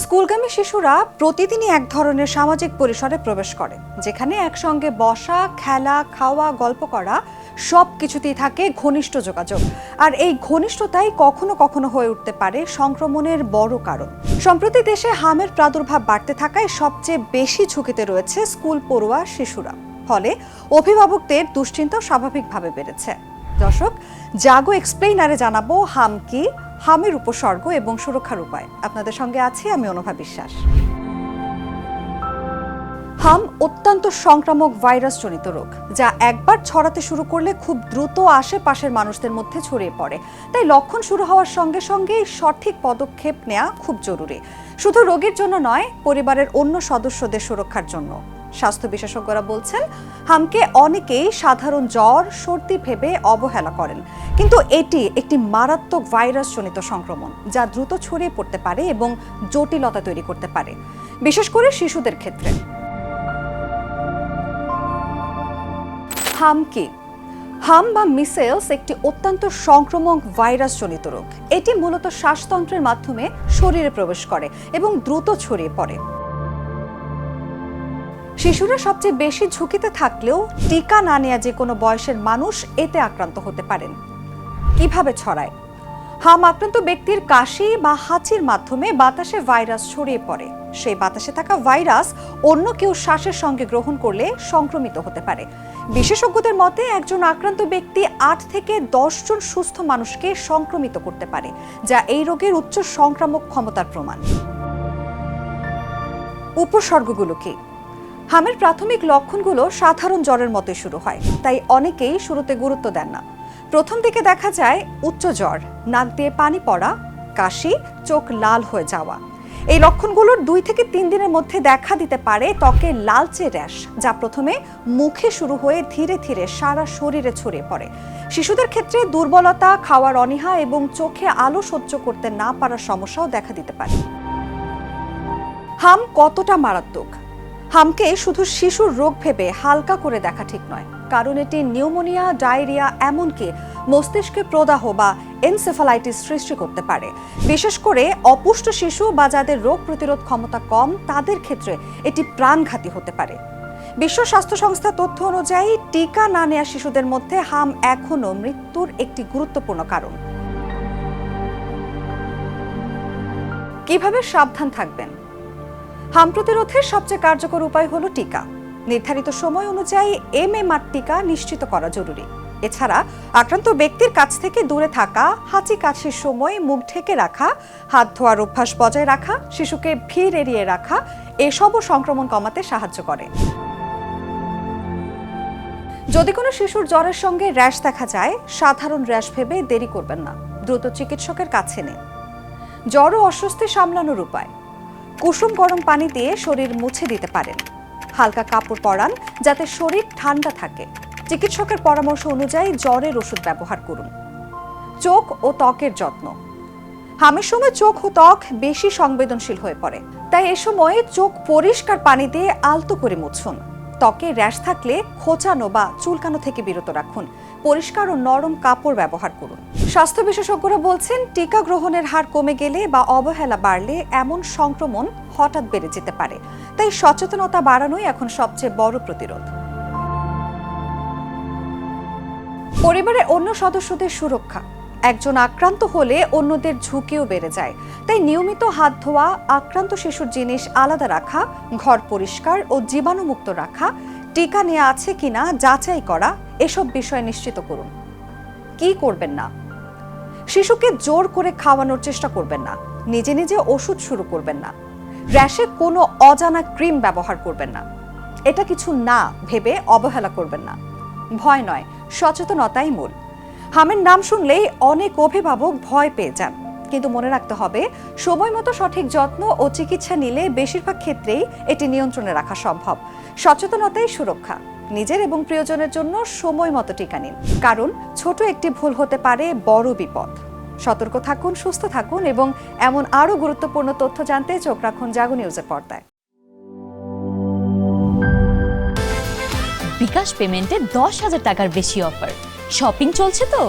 স্কুলগামী শিশুরা প্রতিদিনই এক ধরনের সামাজিক পরিসরে প্রবেশ করে, যেখানে একসঙ্গে বসা, খেলা, খাওয়া, গল্প করা সব কিছুতেই থাকে ঘনিষ্ঠ যোগাযোগ। আর এই ঘনিষ্ঠতাই কখনো কখনো হয়ে উঠতে পারে সংক্রমণের বড় কারণ। সম্প্রতি দেশে হামের প্রাদুর্ভাব বাড়তে থাকায় সবচেয়ে বেশি ঝুঁকিতে রয়েছে স্কুল পড়ুয়া শিশুরা। ফলে অভিভাবকদের দুশ্চিন্তাও স্বাভাবিকভাবে বেড়েছে। দর্শক, জাগো এক্সপ্লেইনারে জানাবো হাম কি, হামের উপসর্গ এবং সুরক্ষার উপায়। আপনাদের সঙ্গে আছি আমি অনুভা বিশ্বাস। হাম অত্যন্ত সংক্রামক ভাইরাস জনিত রোগ, যা একবার ছড়াতে শুরু করলে খুব দ্রুত আশেপাশের মানুষদের মধ্যে ছড়িয়ে পড়ে। তাই লক্ষণ শুরু হওয়ার সঙ্গে সঙ্গে সঠিক পদক্ষেপ নেওয়া খুব জরুরি, শুধু রোগীর জন্য নয়, পরিবারের অন্য সদস্যদের সুরক্ষার জন্য। স্বাস্থ্য বিশেষজ্ঞরা বলছেন, হামকে অনেকেই সাধারণ জ্বর, সর্দি ভেবে অবহেলা করেন, কিন্তু এটি একটি মারাত্মক ভাইরাস জনিত সংক্রমণ, যা দ্রুত ছড়িয়ে পড়তে পারে এবং জটিলতা তৈরি করতে পারে, বিশেষ করে শিশুদের ক্ষেত্রে। হাম কি? হাম বা মিসেলস একটি অত্যন্ত সংক্রামক ভাইরাস জনিত রোগ। এটি মূলত শ্বাসতন্ত্রের মাধ্যমে শরীরে প্রবেশ করে এবং দ্রুত ছড়িয়ে পড়ে। শিশুরা সবচেয়ে বেশি ঝুঁকিতে থাকলেও টিকা না নেওয়া যে কোনো বয়সের মানুষ এতে আক্রান্ত হতে পারেন। কিভাবে ছড়ায়? হাম আক্রান্ত ব্যক্তির কাশি বা হাঁচির মাধ্যমে বাতাসে ভাইরাস ছড়িয়ে পড়ে। সেই বাতাসে থাকা ভাইরাস অন্য কেউ শ্বাসের সঙ্গে গ্রহণ করলে সংক্রমিত হতে পারে। বিশেষজ্ঞদের মতে একজন আক্রান্ত ব্যক্তি 8 থেকে 10 জন সুস্থ মানুষকে সংক্রমিত করতে পারে, যা এই রোগের উচ্চ সংক্রামক ক্ষমতার প্রমাণ। উপসর্গগুলো কি? হামের প্রাথমিক লক্ষণগুলো সাধারণ জ্বরের মতোই শুরু হয়, তাই অনেকেই শুরুতে গুরুত্ব দেন না। প্রথম দিকে দেখা যায় উচ্চ জ্বর, নাক দিয়ে পানি পড়া, কাশি, চোখ লাল হয়ে যাওয়া। এই লক্ষণগুলোর 2 থেকে 3 দিনের মধ্যে দেখা দিতে পারে ত্বকে লালচে র্যাশ, যা প্রথমে মুখে শুরু হয়ে ধীরে ধীরে সারা শরীরে ছড়িয়ে পড়ে। শিশুদের ক্ষেত্রে দুর্বলতা, খাওয়ার অনীহা এবং চোখে আলো সহ্য করতে না পারার সমস্যাও দেখা দিতে পারে। হাম কতটা মারাত্মক? হামকে শুধু শিশুর রোগ ভেবে হালকা করে দেখা ঠিক নয়, কারণ এটি নিউমোনিয়া, ডায়রিয়া, এমনকি মস্তিষ্কে প্রদাহ বা এনসেফালাইটিস সৃষ্টি করতে পারে। বিশেষ করে অপুষ্ট শিশু বা যাদের রোগ প্রতিরোধ ক্ষমতা কম, তাদের ক্ষেত্রে এটি প্রাণঘাতী হতে পারে। বিশ্ব স্বাস্থ্য সংস্থার তথ্য অনুযায়ী টিকা না নেওয়া শিশুদের মধ্যে হাম এখনো মৃত্যুর একটি গুরুত্বপূর্ণ কারণ। কিভাবে সাবধান থাকবেন? হাম প্রতিরোধের সবচেয়ে কার্যকর উপায় হলো টিকা। নির্ধারিত সময় অনুযায়ী MMR টিকা নিশ্চিত করা জরুরি। এছাড়া আক্রান্ত ব্যক্তির কাছ থেকে দূরে থাকা, হাঁচি কাশির সময় মুখ ঢেকে রাখা, হাত ধোয়ার অভ্যাস বজায় রাখা, শিশুকে ভিড় এড়িয়ে রাখা, এসবও সংক্রমণ কমাতে সাহায্য করে। যদি কোনো শিশুর জ্বরের সঙ্গে র্যাশ দেখা যায়, সাধারণ র্যাশ ভেবে দেরি করবেন না, দ্রুত চিকিৎসকের কাছে নিন। জ্বর ও অস্বস্তি সামলানোর উপায়: কুসুম গরম পানি দিয়ে শরীর মুছে দিতে পারেন। হালকা কাপড় পরান যাতে শরীর ঠান্ডা থাকে। চিকিৎসকের পরামর্শ অনুযায়ী জ্বরের ওষুধ ব্যবহার করুন। চোখ ও ত্বকের যত্ন: হামের সময় চোখ ও ত্বক বেশি সংবেদনশীল হয়ে পড়ে, তাই এ সময় চোখ পরিষ্কার পানি দিয়ে আলতো করে মুছুন। ত্বকে র্যাশ থাকলে খোঁচানো বা চুলকানো থেকে বিরত রাখুন। পরিষ্কার ও নরম কাপড় ব্যবহার করুন। স্বাস্থ্য বিশেষজ্ঞরা বলছেন, টিকা গ্রহণের হার কমে গেলে বা অবহেলা বাড়লে এমন সংক্রমণ হঠাৎ বেড়ে যেতে পারে। তাই সচেতনতা বাড়ানোই এখন সবচেয়ে বড় প্রতিরোধ। পরিবারের অন্য সদস্যদের সুরক্ষা: একজন আক্রান্ত হলে অন্যদের ঝুঁকিও বেড়ে যায়। তাই নিয়মিত হাত ধোয়া, আক্রান্ত শিশুর জিনিস আলাদা রাখা, ঘর পরিষ্কার ও জীবাণুমুক্ত রাখা, টিকা নেওয়া আছে কিনা যাচাই করা, এসব বিষয় নিশ্চিত করুন। কি করবেন না? শিশুকে জোর করে খাওয়ানোর চেষ্টা করবেন না। নিজে নিজে ওষুধ শুরু করবেন না। র্যাশে কোনো অজানা ক্রিম ব্যবহার করবেন না। এটা কিছু না ভেবে অবহেলা করবেন না। ভয় নয়, সচেতনতাই মূল। হামের নাম শুনলেই অনেক অভিভাবক ভয় পেয়ে যান, কিন্তু মনে রাখতে হবে, সময় মতো সঠিক যত্ন ও চিকিৎসা নিলে বেশিরভাগ ক্ষেত্রেই এটি নিয়ন্ত্রণে রাখা সম্ভব। সচেতনতাই সুরক্ষা। নিজের এবং প্রিয়জনের জন্য সময় মতো টিকা নিন, কারণ ছোট একটি ভুল হতে পারে বড় বিপদ। সতর্ক থাকুন, সুস্থ থাকুন এবং এমন আরও গুরুত্বপূর্ণ তথ্য জানতে চোখ রাখুন জাগো নিউজের পর্দায়। বিকাশ পেমেন্টে 10,000 টাকার বেশি অফার। শপিং চলছে তো।